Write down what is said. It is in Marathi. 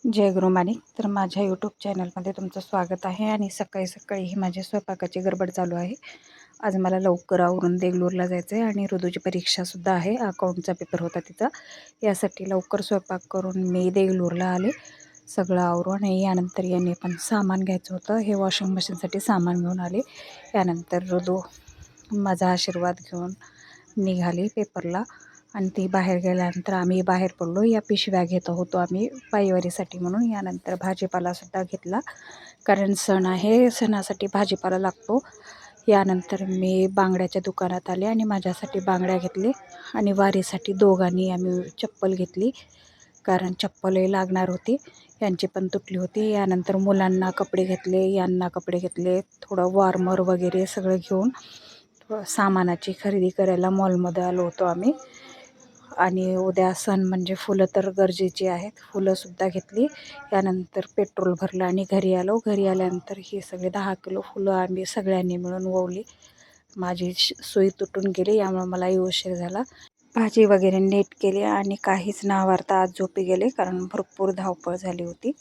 जय गुरु माणिक. तर माझ्या यूट्यूब चॅनलमध्ये तुमचं स्वागत आहे. आणि सकाळी सकाळी ही माझी स्वयंपाकाची गडबड चालू आहे. आज मला लवकर आवरून देगलूरला जायचं आहे आणि ऋतूची परीक्षासुद्धा आहे. अकाउंटचा पेपर होता तिचा. यासाठी लवकर स्वयंपाक करून मी देगलूरला आले, सगळं आवरून. आणि यानंतर याने पण सामान घ्यायचं होतं, हे वॉशिंग मशीनसाठी सामान घेऊन आले. यानंतर ऋतू माझा आशीर्वाद घेऊन निघाली पेपरला. आणि ती बाहेर गेल्यानंतर आम्ही बाहेर पडलो. या पिशव्या घेत होतो आम्ही पायवारीसाठी म्हणून. यानंतर भाजीपालासुद्धा घेतला, कारण सण आहे, सणासाठी भाजीपाला लागतो. यानंतर मी बांगड्याच्या दुकानात आले आणि माझ्यासाठी बांगड्या घेतले. आणि वारीसाठी दोघांनी आम्ही चप्पल घेतली, कारण चप्पलही लागणार होती, यांची पण तुटली होती. यानंतर मुलांना कपडे घेतले, यांना कपडे घेतले, थोडं वॉर्मर वगैरे सगळं घेऊन सामानाची खरेदी करायला मॉलमध्ये आलो होतो आम्ही. आणि उद्या सण म्हणजे फुलं तर गरजेची आहेत, फुलंसुद्धा घेतली. यानंतर पेट्रोल भरलं आणि घरी आलो. घरी आल्यानंतर ही सगळे 10 किलो फुलं आम्ही सगळ्यांनी मिळून ववली. माझी सुई तुटून गेली, यामुळे मलाही उशीर झाला. भाजी वगैरे नीट केली आणि काहीच न आवरता आज झोपी गेले, कारण भरपूर धावपळ झाली होती.